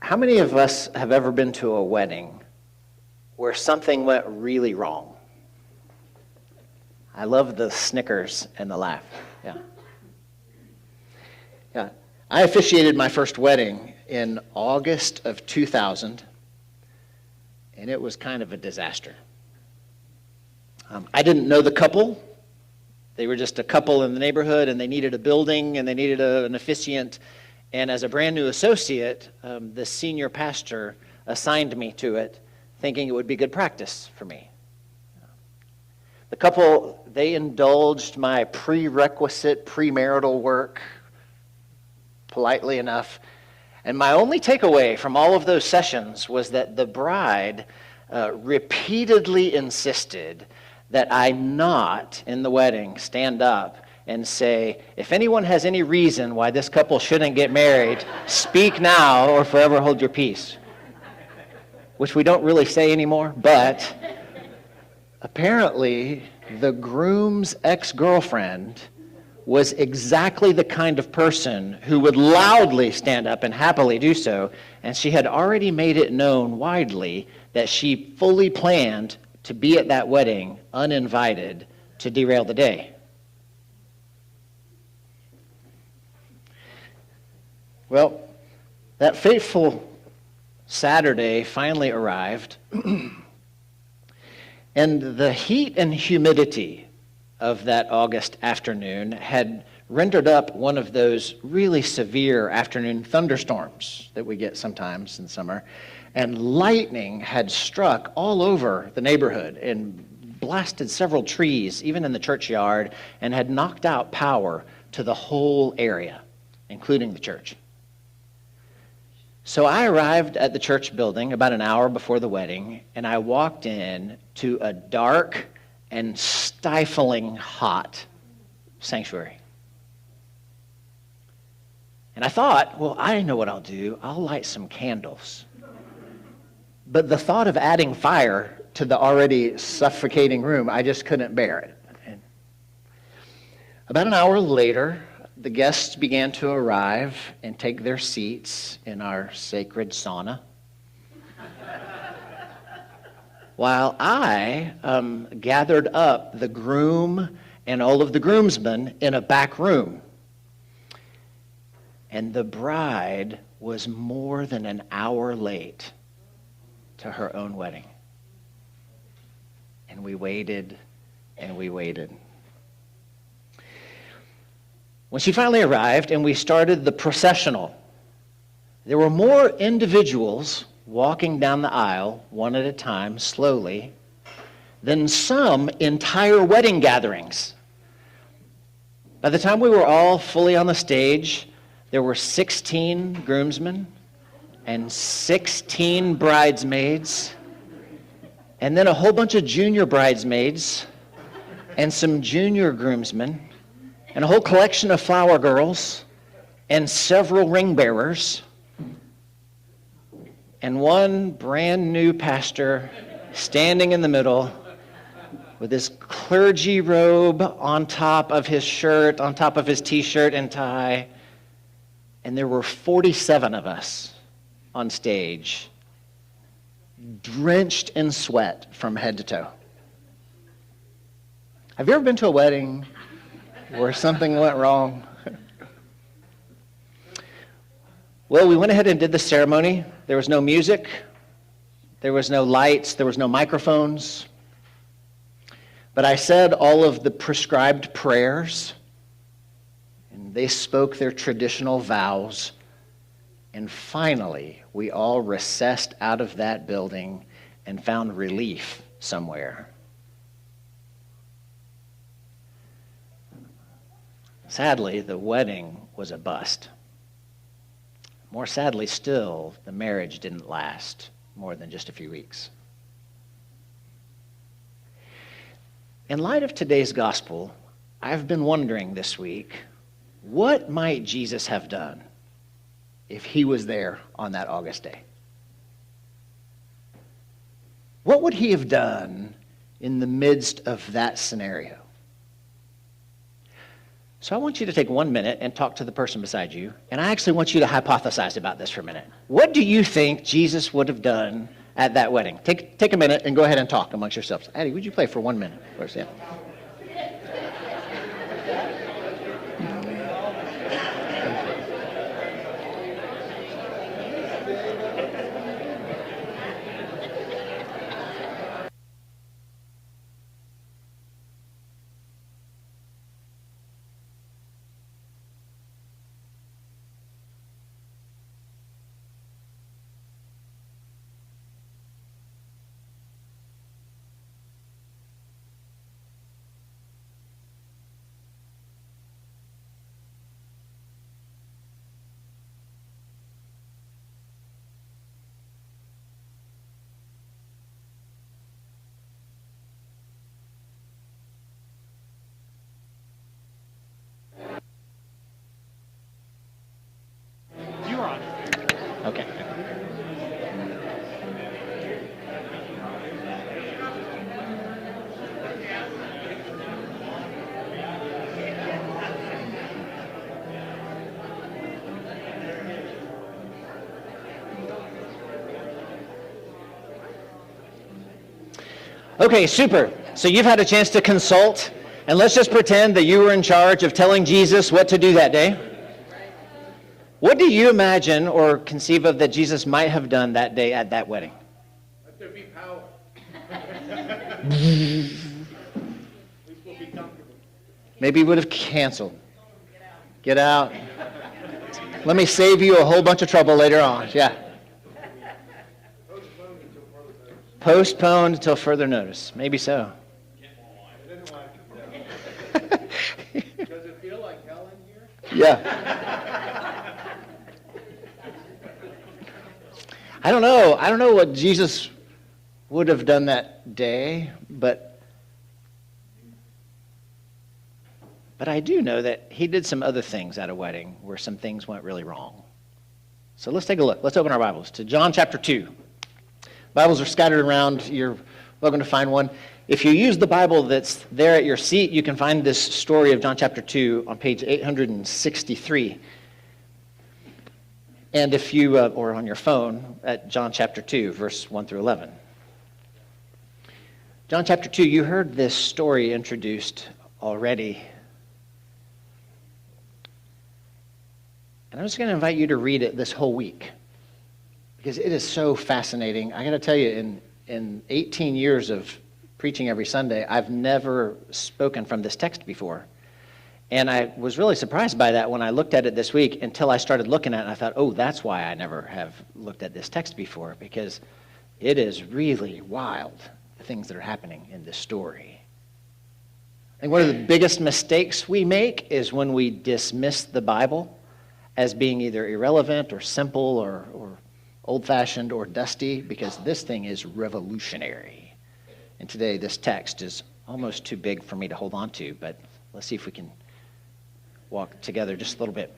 How many of us have ever been to a wedding where something went really wrong? I love the snickers and the laugh. Yeah. I officiated my first wedding in August of 2000, and it was kind of a disaster. I didn't know the couple. They were just a couple in the neighborhood, and they needed a building, and they needed an officiant. And as a brand new associate, the senior pastor assigned me to it, thinking it would be good practice for me. The couple, they indulged my prerequisite premarital work politely enough. And my only takeaway from all of those sessions was that the bride repeatedly insisted that I not, in the wedding, stand up and say, if anyone has any reason why this couple shouldn't get married, speak now or forever hold your peace. Which we don't really say anymore, but apparently the groom's ex-girlfriend was exactly the kind of person who would loudly stand up and happily do so, and she had already made it known widely that she fully planned to be at that wedding uninvited to derail the day. Well, that fateful Saturday finally arrived, and the heat and humidity of that August afternoon had rendered up one of those really severe afternoon thunderstorms that we get sometimes in summer, and lightning had struck all over the neighborhood and blasted several trees, even in the churchyard, and had knocked out power to the whole area, including the church. So I arrived at the church building about an hour before the wedding, and I walked in to a dark and stifling hot sanctuary. And I thought, well, I know what I'll do. I'll light some candles. But the thought of adding fire to the already suffocating room, I just couldn't bear it. And about an hour later, the guests began to arrive and take their seats in our sacred sauna, while I gathered up the groom and all of the groomsmen in a back room. And the bride was more than an hour late to her own wedding. And we waited and we waited. When she finally arrived and we started the processional, there were more individuals walking down the aisle, one at a time, slowly, than some entire wedding gatherings. By the time we were all fully on the stage, there were 16 groomsmen and 16 bridesmaids, and then a whole bunch of junior bridesmaids and some junior groomsmen, and a whole collection of flower girls, and several ring bearers, and one brand new pastor standing in the middle with his clergy robe on top of his shirt, on top of his t-shirt and tie. And there were 47 of us on stage, drenched in sweat from head to toe. Have you ever been to a wedding where something went wrong? Well, we went ahead and did the ceremony. There was no music, there was no lights, there was no microphones. But I said all of the prescribed prayers, and they spoke their traditional vows. And finally, we all recessed out of that building and found relief somewhere. Sadly, the wedding was a bust. More sadly still, the marriage didn't last more than just a few weeks. In light of today's gospel, I've been wondering this week, what might Jesus have done if he was there on that August day? What would he have done in the midst of that scenario? So I want you to take 1 minute and talk to the person beside you, and I actually want you to hypothesize about this for a minute. What do you think Jesus would have done at that wedding? Take a minute and go ahead and talk amongst yourselves. Addie, would you play for 1 minute? Where's that? Okay. Okay, super. So you've had a chance to consult, and let's just pretend that you were in charge of telling Jesus what to do that day. What do you imagine or conceive of that Jesus might have done that day at that wedding? Let there be power. Maybe he would have canceled. Get out. Let me save you a whole bunch of trouble later on. Yeah. Postponed until further notice. Maybe so. Does it feel like hell in here? Yeah. I don't know what Jesus would have done that day, but I do know that he did some other things at a wedding where some things went really wrong. So let's take a look. Let's open our Bibles to John chapter 2. Bibles are scattered around. You're welcome to find one. If you use the Bible that's there at your seat, you can find this story of John chapter 2 on page 863. And if you, or on your phone, at John chapter 2, verse 1 through 11. John chapter 2, you heard this story introduced already. And I'm just going to invite you to read it this whole week, because it is so fascinating. I got to tell you, in 18 years of preaching every Sunday, I've never spoken from this text before. And I was really surprised by that when I looked at it this week, until I started looking at it, and I thought, oh, that's why I never have looked at this text before, because it is really wild, the things that are happening in this story. I think one of the biggest mistakes we make is when we dismiss the Bible as being either irrelevant or simple or old-fashioned or dusty, because this thing is revolutionary. And today this text is almost too big for me to hold on to, but let's see if we can walk together just a little bit.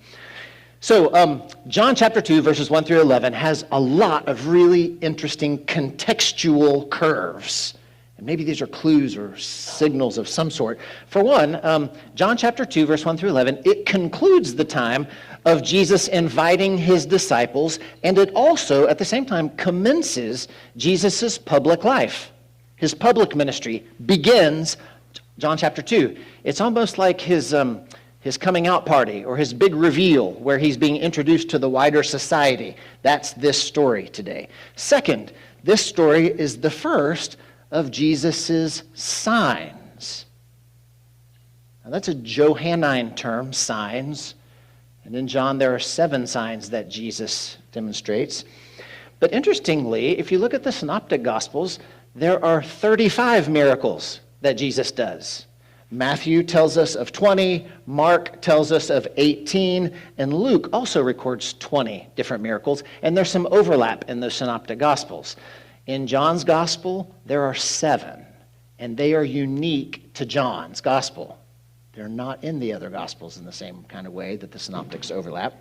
So John chapter 2, verses 1 through 11 has a lot of really interesting contextual curves. And maybe these are clues or signals of some sort. For one, John chapter 2, verse 1 through 11, it concludes the time of Jesus inviting his disciples, and it also, at the same time, commences Jesus' public life. His public ministry begins John chapter 2. It's almost like his coming out party or his big reveal where he's being introduced to the wider society. That's this story today. Second, this story is the first of Jesus' signs. Now that's a Johannine term, signs. And in John, there are 7 signs that Jesus demonstrates. But interestingly, if you look at the Synoptic Gospels, there are 35 miracles that Jesus does. Matthew tells us of 20, Mark tells us of 18, and Luke also records 20 different miracles, and there's some overlap in the Synoptic Gospels. In John's Gospel, there are 7, and they are unique to John's Gospel. They're not in the other Gospels in the same kind of way that the Synoptics overlap.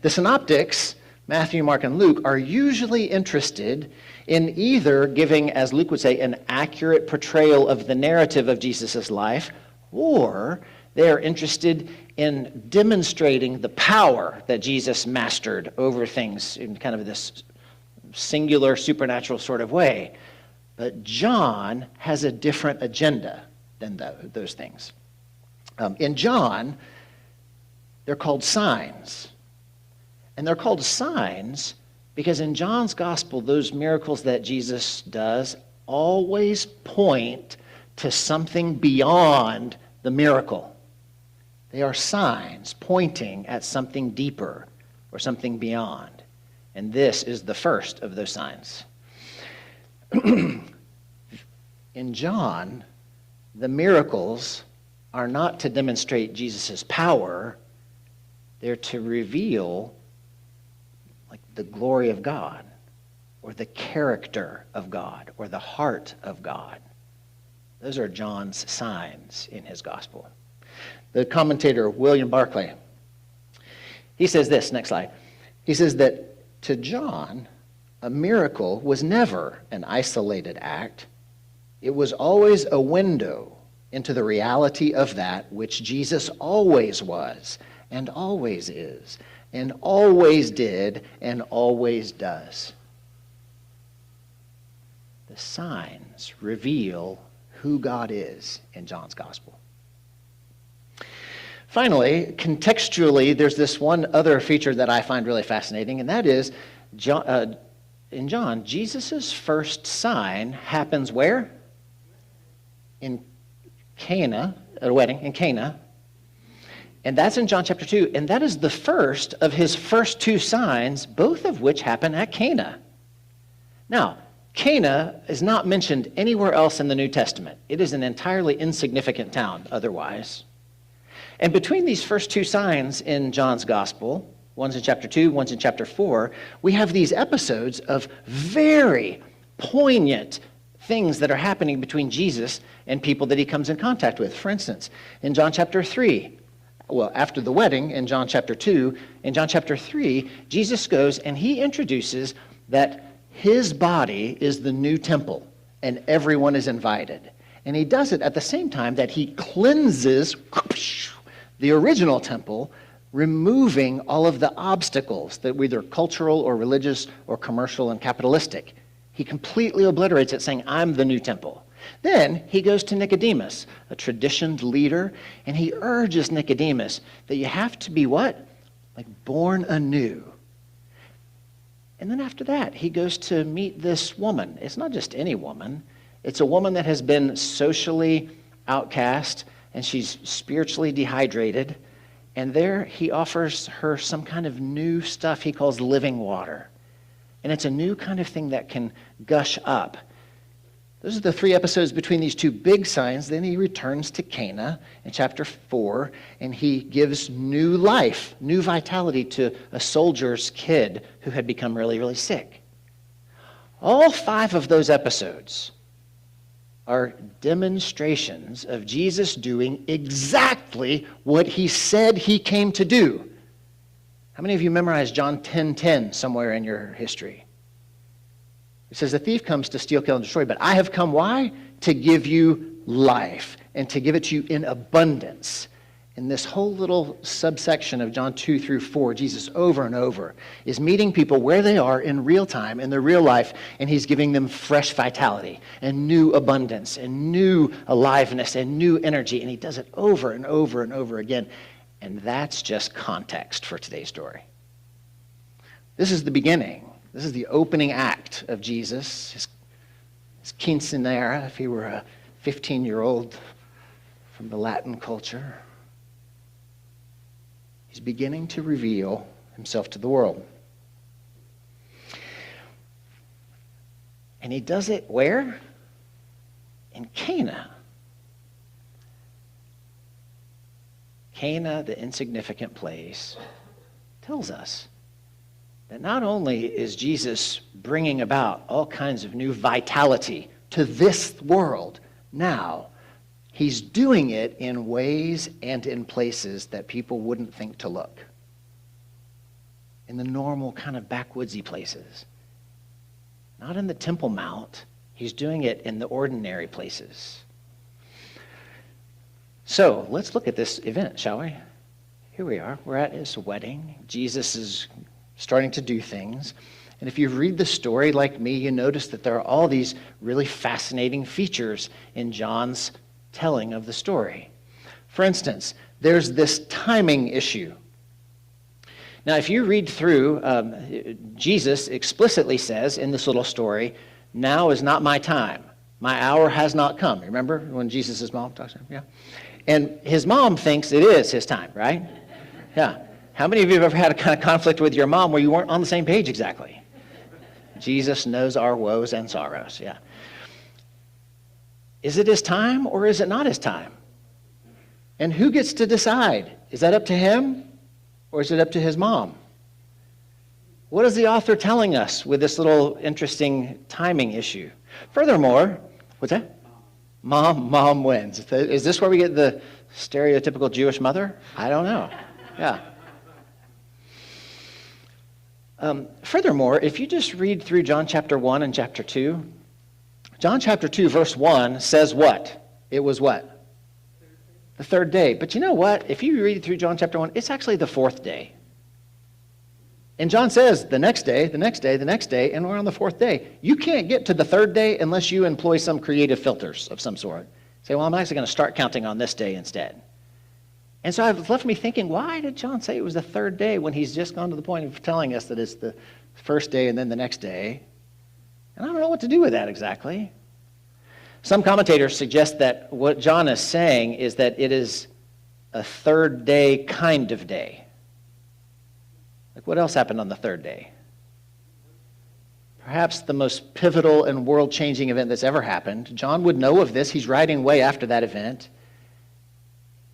The Synoptics, Matthew, Mark, and Luke, are usually interested in either giving, as Luke would say, an accurate portrayal of the narrative of Jesus' life, or They are interested in demonstrating the power that Jesus mastered over things in kind of this singular supernatural sort of way. But John has a different agenda than those things. In John, they're called signs. And they're called signs because in John's gospel, those miracles that Jesus does always point to something beyond the miracle. They are signs pointing at something deeper or something beyond. And this is the first of those signs. In John, the miracles are not to demonstrate Jesus' power. They're to reveal like the glory of God or the character of God or the heart of God. Those are John's signs in his gospel. The commentator William Barclay, he says this, next slide. He says that to John, a miracle was never an isolated act. It was always a window into the reality of that which Jesus always was and always is and always did and always does. The signs reveal who God is in John's gospel. Finally, contextually, there's this one other feature that I find really fascinating, and that is in John, Jesus' first sign happens where? In Cana, at a wedding in Cana. And that's in John chapter 2. And that is the first of his first two signs, both of which happen at Cana. Now, Cana is not mentioned anywhere else in the New Testament. It is an entirely insignificant town otherwise. And between these first two signs in John's gospel, one's in chapter 2, one's in chapter 4, we have these episodes of very poignant things that are happening between Jesus and people that he comes in contact with. For instance, in John chapter 3, after the wedding in John chapter 2, in John chapter 3, Jesus goes and he introduces that his body is the new temple and everyone is invited. And he does it at the same time that he cleanses the original temple, removing all of the obstacles that were either cultural or religious or commercial and capitalistic. He completely obliterates it, saying, I'm the new temple. Then he goes to Nicodemus, a traditioned leader, and he urges Nicodemus that you have to be what? Like born anew. And then after that, he goes to meet this woman. It's not just any woman. It's a woman that has been socially outcast, and she's spiritually dehydrated. And there he offers her some kind of new stuff he calls living water. And it's a new kind of thing that can gush up. Those are the three episodes between these two big signs. Then he returns to Cana in chapter 4, and he gives new life, new vitality to a soldier's kid who had become really, really sick. All 5 of those episodes are demonstrations of Jesus doing exactly what he said he came to do. How many of you memorized John 10:10 somewhere in your history? It says, the thief comes to steal, kill, and destroy, but I have come, why? To give you life, and to give it to you in abundance. In this whole little subsection of John 2 through 4, Jesus over and over is meeting people where they are in real time, in their real life, and he's giving them fresh vitality and new abundance and new aliveness and new energy, and he does it over and over and over again. And that's just context for today's story. This is the beginning. This is the opening act of Jesus, his quinceanera, if he were a 15-year-old from the Latin culture. He's beginning to reveal himself to the world. And he does it where? In Cana. Cana, the insignificant place, tells us that not only is Jesus bringing about all kinds of new vitality to this world now, he's doing it in ways and in places that people wouldn't think to look. In the normal kind of backwoodsy places. Not in the Temple Mount. He's doing it in the ordinary places. So let's look at this event, shall we? Here we are. We're at his wedding. Jesus is starting to do things. And if you read the story like me, you notice that there are all these really fascinating features in John's telling of the story. For instance, there's this timing issue. Now, if you read through, Jesus explicitly says in this little story, "Now is not my time. My hour has not come." Remember when Jesus' mom talks to him? Yeah. And his mom thinks it is his time, right? Yeah. How many of you have ever had a kind of conflict with your mom where you weren't on the same page exactly? Jesus knows our woes and sorrows, yeah. Is it his time or is it not his time? And who gets to decide? Is that up to him or is it up to his mom? What is the author telling us with this little interesting timing issue? Furthermore, what's that? Mom wins. Is this where we get the stereotypical Jewish mother? I don't know. Yeah. Furthermore, if you just read through John chapter 1 and chapter 2, John chapter 2 verse 1 says what? It was what? The third day. But you know what? If you read through John chapter 1, it's actually the fourth day. And John says the next day, the next day, the next day, and we're on the fourth day. You can't get to the third day unless you employ some creative filters of some sort. Say, well, I'm actually going to start counting on this day instead. And so it left me thinking, why did John say it was the third day when he's just gone to the point of telling us that it's the first day and then the next day? And I don't know what to do with that exactly. Some commentators suggest that what John is saying is that it is a third day kind of day. Like what else happened on the third day? Perhaps the most pivotal and world-changing event that's ever happened. John would know of this. He's writing way after that event.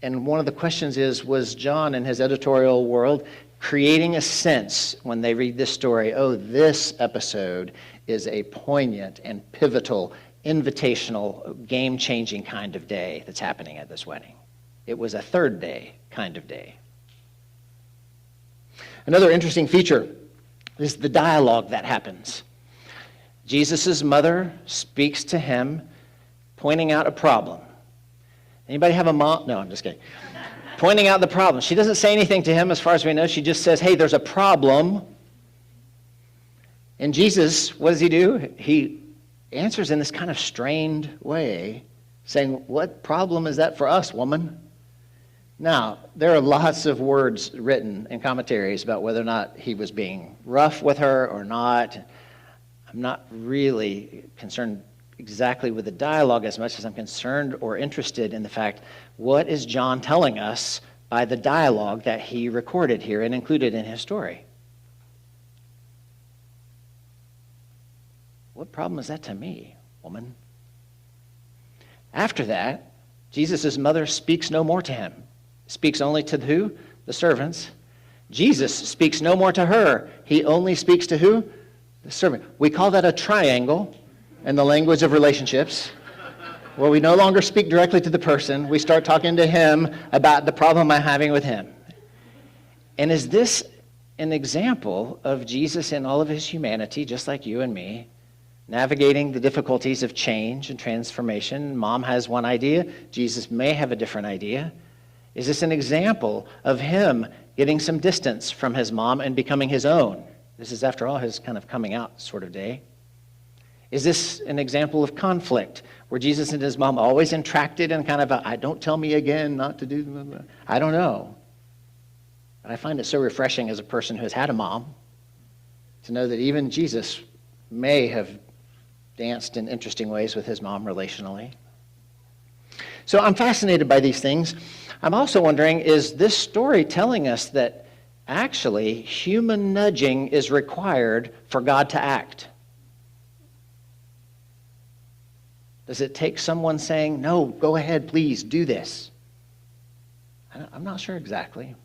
And one of the questions is, was John in his editorial world creating a sense when they read this story, oh, this episode is a poignant and pivotal, invitational, game-changing kind of day that's happening at this wedding. It was a third day kind of day. Another interesting feature is the dialogue that happens. Jesus' mother speaks to him, pointing out a problem. Anybody have a mom? No, I'm just kidding. Pointing out the problem. She doesn't say anything to him as far as we know. She just says, hey, there's a problem. And Jesus, what does he do? He answers in this kind of strained way, saying, what problem is that for us, woman? Now, there are lots of words written in commentaries about whether or not he was being rough with her or not. I'm not really concerned exactly with the dialogue as much as I'm concerned or interested in the fact, what is John telling us by the dialogue that he recorded here and included in his story? What problem is that to me, woman? After that, Jesus' mother speaks no more to him. Speaks only to who? The servants. Jesus speaks no more to her. He only speaks to who? The servant. We call that a triangle in the language of relationships, where we no longer speak directly to the person. We start talking to him about the problem I'm having with him. And is this an example of Jesus in all of his humanity, just like you and me, navigating the difficulties of change and transformation? Mom has one idea. Jesus may have a different idea. Is this an example of him getting some distance from his mom and becoming his own? This is, after all, his kind of coming out sort of day. Is this an example of conflict, where Jesus and his mom always intracted and kind of don't tell me again not to do, I don't know. But I find it so refreshing as a person who has had a mom to know that even Jesus may have danced in interesting ways with his mom relationally. So I'm fascinated by these things. I'm also wondering, is this story telling us that actually human nudging is required for God to act? Does it take someone saying, no, go ahead, please, do this? I'm not sure exactly.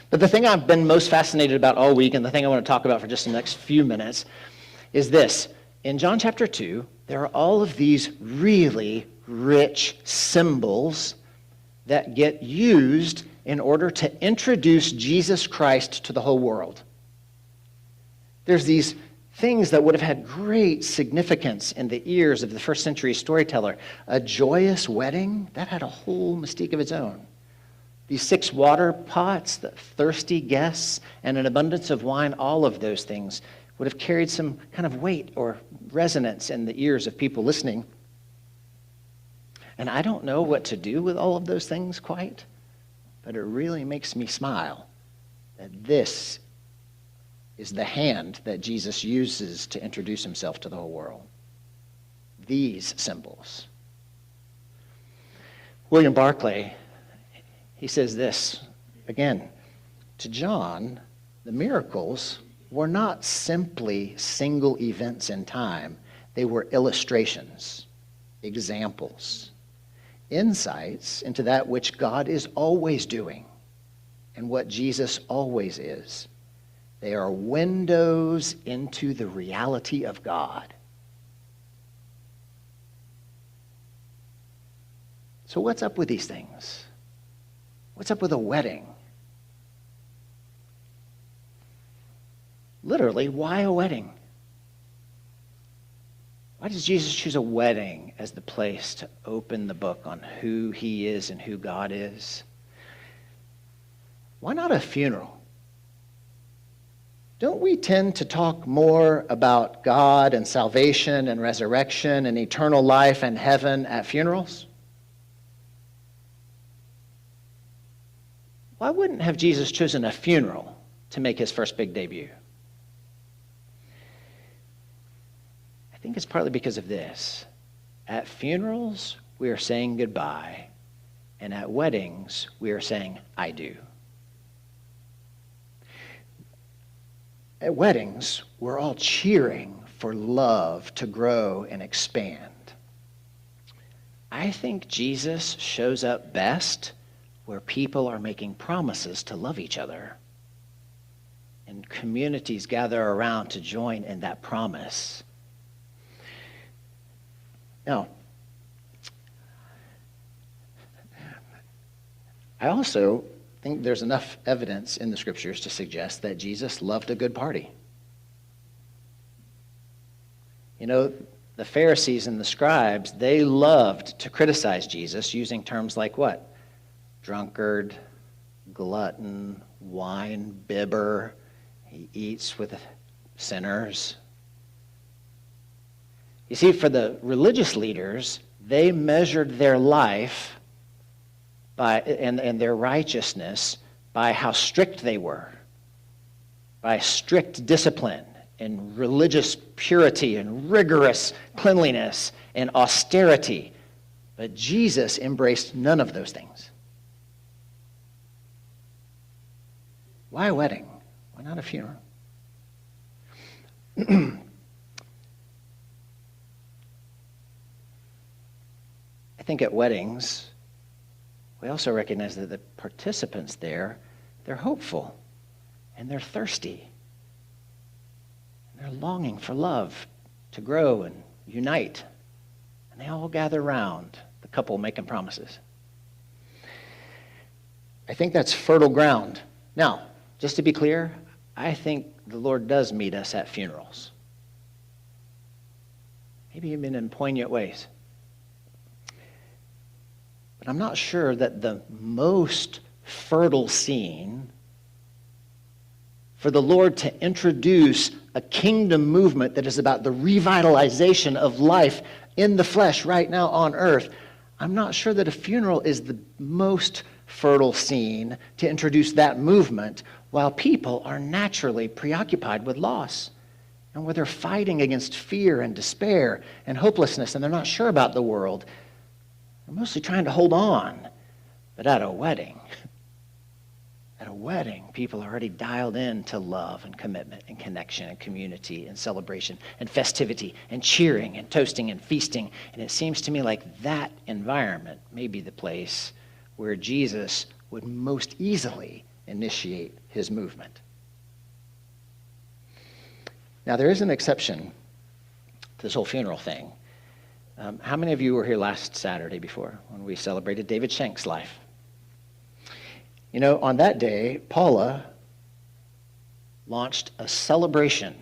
But the thing I've been most fascinated about all week, and the thing I want to talk about for just the next few minutes, is this. In John chapter 2, there are all of these really rich symbols that get used in order to introduce Jesus Christ to the whole world. There's these things that would have had great significance in the ears of the first century storyteller. A joyous wedding, that had a whole mystique of its own. These 6 water pots, the thirsty guests, and an abundance of wine, all of those things would have carried some kind of weight or resonance in the ears of people listening. And I don't know what to do with all of those things quite, but it really makes me smile that this is the hand that Jesus uses to introduce himself to the whole world. These symbols. William Barclay, he says this, again, to John, the miracles were not simply single events in time. They were illustrations, examples, insights into that which God is always doing and what Jesus always is. They are windows into the reality of God. So what's up with these things? What's up with a wedding? Literally, why a wedding? Why does Jesus choose a wedding as the place to open the book on who he is and who God is? Why not a funeral? Don't we tend to talk more about God and salvation and resurrection and eternal life and heaven at funerals? Why wouldn't have Jesus chosen a funeral to make his first big debut? I think it's partly because of this. At funerals, we are saying goodbye, and at weddings, we are saying, I do. At weddings, we're all cheering for love to grow and expand. I think Jesus shows up best where people are making promises to love each other, and communities gather around to join in that promise. Now, I also think there's enough evidence in the scriptures to suggest that Jesus loved a good party. You know, the Pharisees and the scribes, they loved to criticize Jesus using terms like what? Drunkard, glutton, wine bibber. He eats with sinners. You see, for the religious leaders, they measured their life by and their righteousness by how strict they were, by strict discipline and religious purity and rigorous cleanliness and austerity. But Jesus embraced none of those things. Why a wedding? Why not a funeral? I think at weddings, we also recognize that the participants there, they're hopeful and they're thirsty. And they're longing for love to grow and unite. And they all gather around the couple making promises. I think that's fertile ground. Now, just to be clear, I think the Lord does meet us at funerals. Maybe even in poignant ways. But I'm not sure that the most fertile scene for the Lord to introduce a kingdom movement that is about the revitalization of life in the flesh right now on earth, I'm not sure that a funeral is the most fertile scene to introduce that movement while people are naturally preoccupied with loss and where they're fighting against fear and despair and hopelessness and they're not sure about the world. They're mostly trying to hold on. But at a wedding, people are already dialed in to love and commitment and connection and community and celebration and festivity and cheering and toasting and feasting. And it seems to me like that environment may be the place where Jesus would most easily initiate his movement. Now, there is an exception to this whole funeral thing. How many of you were here last Saturday before when we celebrated David Shank's life? You know, on that day, Paula launched a celebration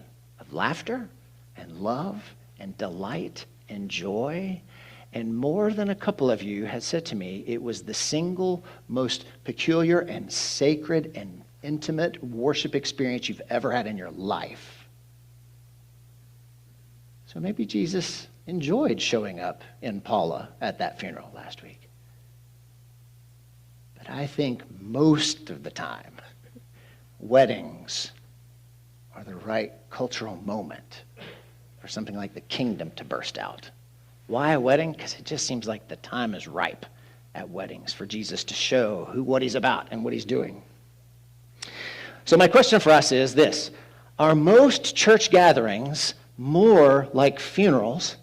of laughter and love and delight and joy. And more than a couple of you had said to me, it was the single most peculiar and sacred and intimate worship experience you've ever had in your life. So maybe Jesus enjoyed showing up in Paula at that funeral last week. But I think most of the time, weddings are the right cultural moment for something like the kingdom to burst out. Why a wedding? Because it just seems like the time is ripe at weddings for Jesus to show what he's about and what he's doing. So my question for us is this: are most church gatherings more like funerals,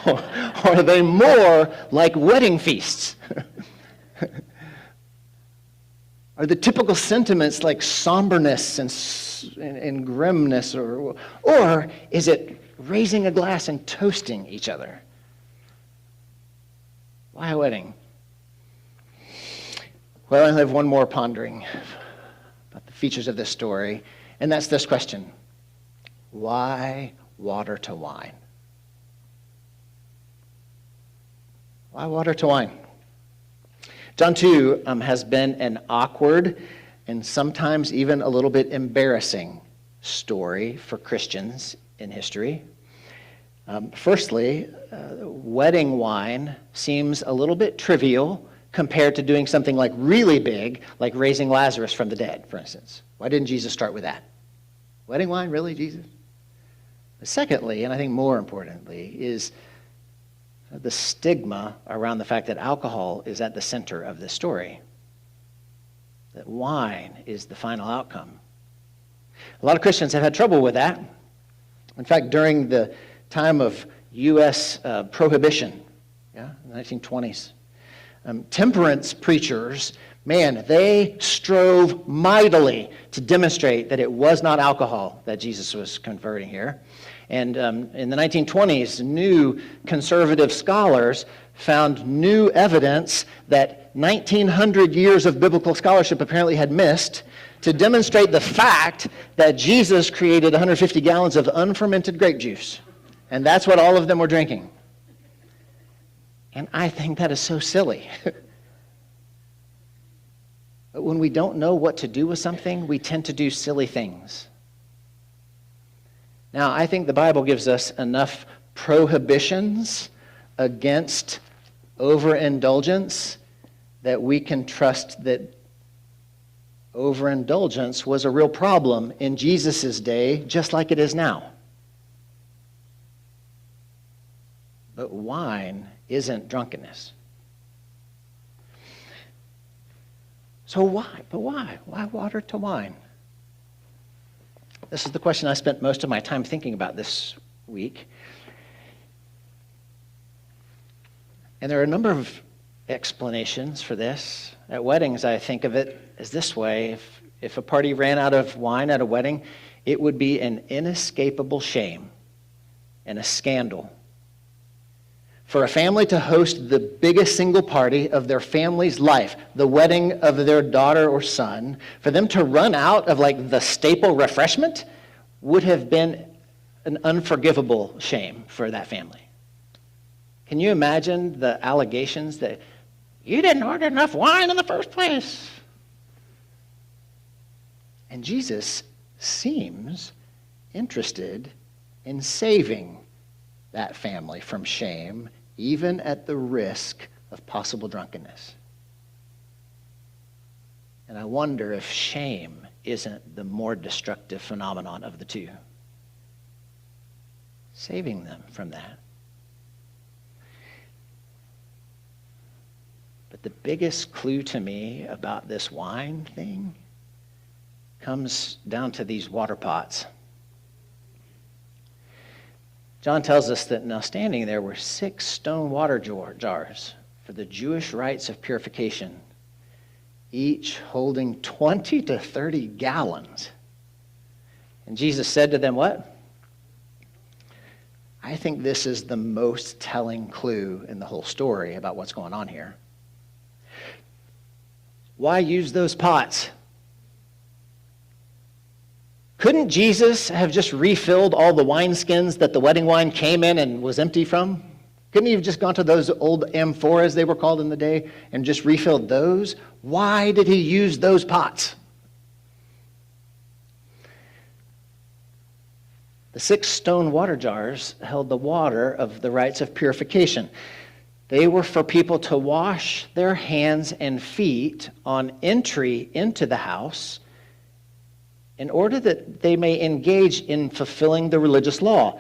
or are they more like wedding feasts? Are the typical sentiments like somberness and grimness, or is it raising a glass and toasting each other? Why a wedding? Well, I only have one more pondering about the features of this story, and that's this question: why water to wine? Why water to wine? John 2 has been an awkward and sometimes even a little bit embarrassing story for Christians in history. Firstly, wedding wine seems a little bit trivial compared to doing something like really big, like raising Lazarus from the dead, for instance. Why didn't Jesus start with that? Wedding wine, really, Jesus? But secondly, and I think more importantly, is the stigma around the fact that alcohol is at the center of this story, that wine is the final outcome. A lot of Christians have had trouble with that. In fact, during the time of U.S. prohibition, in the 1920s, temperance preachers, they strove mightily to demonstrate that it was not alcohol that Jesus was converting here. And in the 1920s, new conservative scholars found new evidence that 1,900 years of biblical scholarship apparently had missed to demonstrate the fact that Jesus created 150 gallons of unfermented grape juice. And that's what all of them were drinking. And I think that is so silly. But when we don't know what to do with something, we tend to do silly things. Now, I think the Bible gives us enough prohibitions against overindulgence that we can trust that overindulgence was a real problem in Jesus' day, just like it is now. But wine isn't drunkenness. So why? But why? Why water to wine? This is the question I spent most of my time thinking about this week. And there are a number of explanations for this. At weddings, I think of it as this way. If a party ran out of wine at a wedding, it would be an inescapable shame and a scandal. For a family to host the biggest single party of their family's life, the wedding of their daughter or son, for them to run out of like the staple refreshment would have been an unforgivable shame for that family. Can you imagine the allegations that you didn't order enough wine in the first place? And Jesus seems interested in saving that family from shame, even at the risk of possible drunkenness. And I wonder if shame isn't the more destructive phenomenon of the two. Saving them from that. But the biggest clue to me about this wine thing comes down to these water pots. John tells us that now standing there were 6 stone water jars for the Jewish rites of purification, each holding 20 to 30 gallons. And Jesus said to them, what? I think this is the most telling clue in the whole story about what's going on here. Why use those pots? Couldn't Jesus have just refilled all the wineskins that the wedding wine came in and was empty from? Couldn't he have just gone to those old amphoras, they were called in the day, and just refilled those? Why did he use those pots? The 6 stone water jars held the water of the rites of purification. They were for people to wash their hands and feet on entry into the house in order that they may engage in fulfilling the religious law.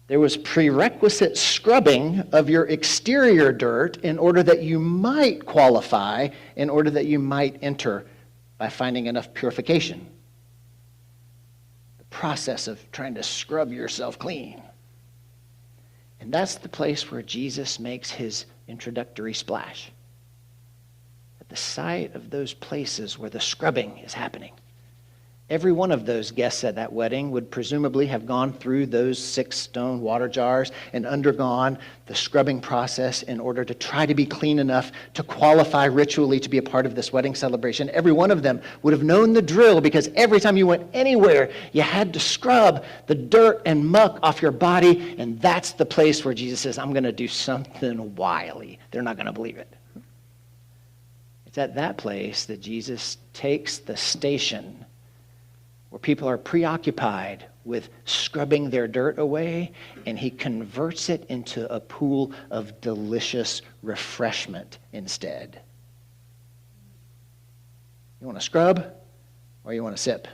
There was prerequisite scrubbing of your exterior dirt in order that you might qualify, in order that you might enter by finding enough purification. The process of trying to scrub yourself clean. And that's the place where Jesus makes his introductory splash. At the site of those places where the scrubbing is happening. Every one of those guests at that wedding would presumably have gone through those 6 stone water jars and undergone the scrubbing process in order to try to be clean enough to qualify ritually to be a part of this wedding celebration. Every one of them would have known the drill, because every time you went anywhere, you had to scrub the dirt and muck off your body, and that's the place where Jesus says, I'm going to do something wily. They're not going to believe it. It's at that place that Jesus takes the station where people are preoccupied with scrubbing their dirt away, and he converts it into a pool of delicious refreshment instead. You want to scrub, or you want to sip?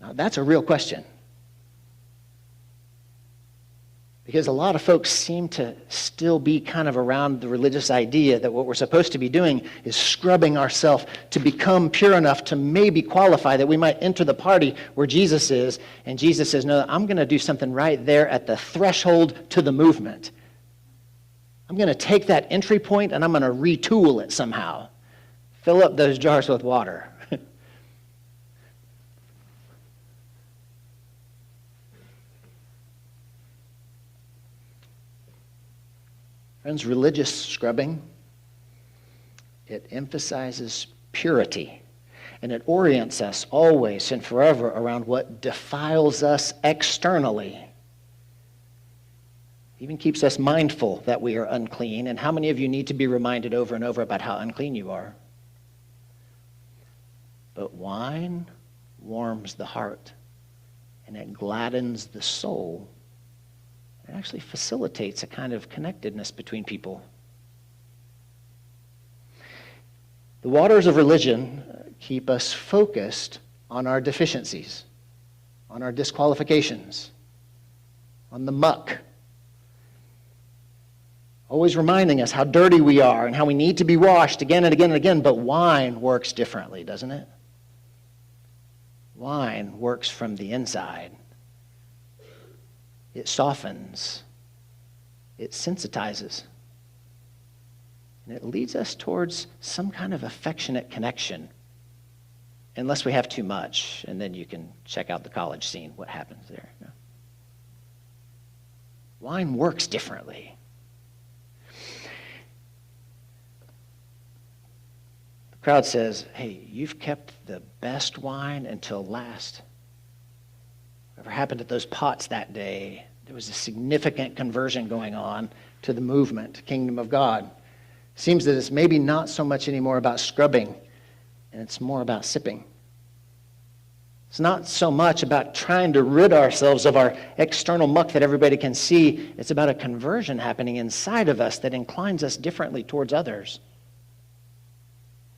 Now, that's a real question. Because a lot of folks seem to still be kind of around the religious idea that what we're supposed to be doing is scrubbing ourselves to become pure enough to maybe qualify that we might enter the party where Jesus is. And Jesus says, no, I'm going to do something right there at the threshold to the movement. I'm going to take that entry point and I'm going to retool it somehow. Fill up those jars with water. Friends, religious scrubbing, it emphasizes purity, and it orients us always and forever around what defiles us externally. It even keeps us mindful that we are unclean, and how many of you need to be reminded over and over about how unclean you are? But wine warms the heart, and it gladdens the soul. It actually facilitates a kind of connectedness between people. The waters of religion keep us focused on our deficiencies, on our disqualifications, on the muck, always reminding us how dirty we are and how we need to be washed again and again and again. But wine works differently, doesn't it? Wine works from the inside. It softens, it sensitizes, and it leads us towards some kind of affectionate connection, unless we have too much, and then you can check out the college scene, what happens there. No. Wine works differently. The crowd says, hey, you've kept the best wine until last. Whatever happened at those pots that day, there was a significant conversion going on to the movement, kingdom of God. Seems that it's maybe not so much anymore about scrubbing, and it's more about sipping. It's not so much about trying to rid ourselves of our external muck that everybody can see. It's about a conversion happening inside of us that inclines us differently towards others.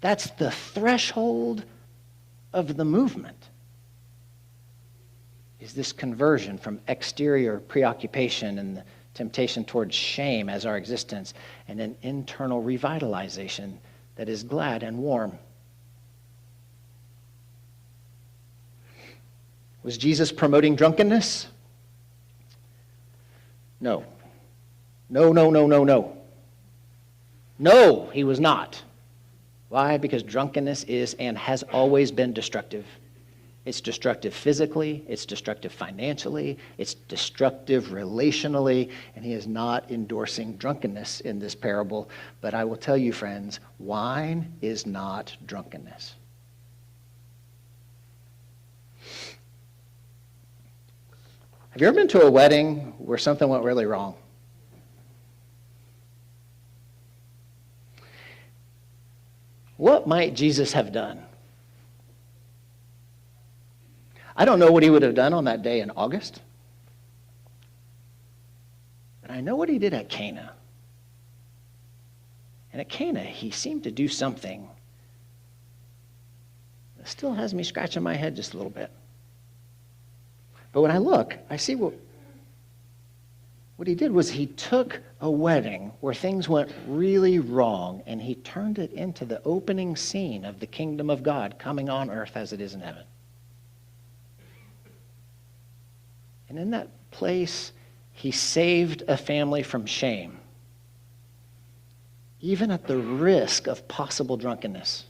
That's the threshold of the movement. Is this conversion from exterior preoccupation and the temptation towards shame as our existence, and an internal revitalization that is glad and warm. Was Jesus promoting drunkenness? No. No, no, no, no, no. No, he was not. Why? Because drunkenness is and has always been destructive. It's destructive physically, it's destructive financially, it's destructive relationally, and he is not endorsing drunkenness in this parable. But I will tell you, friends, wine is not drunkenness. Have you ever been to a wedding where something went really wrong? What might Jesus have done? I don't know what he would have done on that day in August, but I know what he did at Cana. And at Cana, he seemed to do something that still has me scratching my head just a little bit. But when I look, I see what he did was he took a wedding where things went really wrong, and he turned it into the opening scene of the kingdom of God coming on earth as it is in heaven. And in that place, he saved a family from shame, even at the risk of possible drunkenness.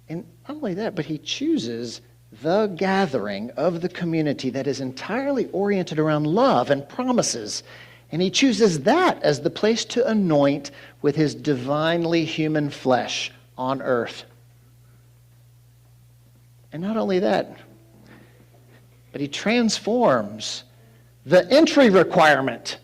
And not only that, but he chooses the gathering of the community that is entirely oriented around love and promises. And he chooses that as the place to anoint with his divinely human flesh on earth. And not only that, but he transforms the entry requirement.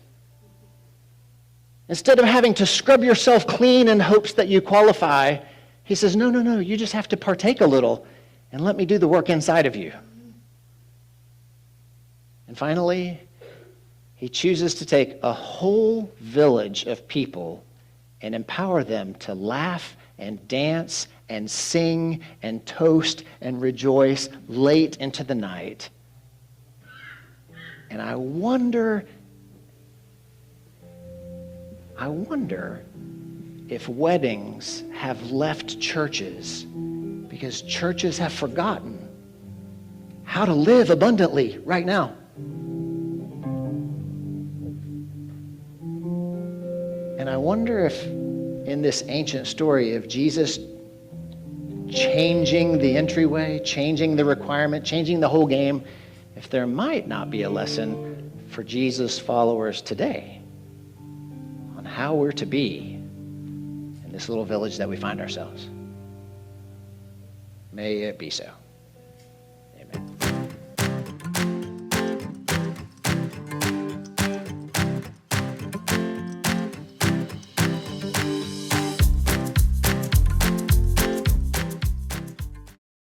Instead of having to scrub yourself clean in hopes that you qualify, he says, no, you just have to partake a little and let me do the work inside of you. And finally, he chooses to take a whole village of people and empower them to laugh and dance and sing and toast and rejoice late into the night. And I wonder if weddings have left churches because churches have forgotten how to live abundantly right now. And I wonder if in this ancient story of Jesus changing the entryway, changing the requirement, changing the whole game, if there might not be a lesson for Jesus' followers today on how we're to be in this little village that we find ourselves. May it be so.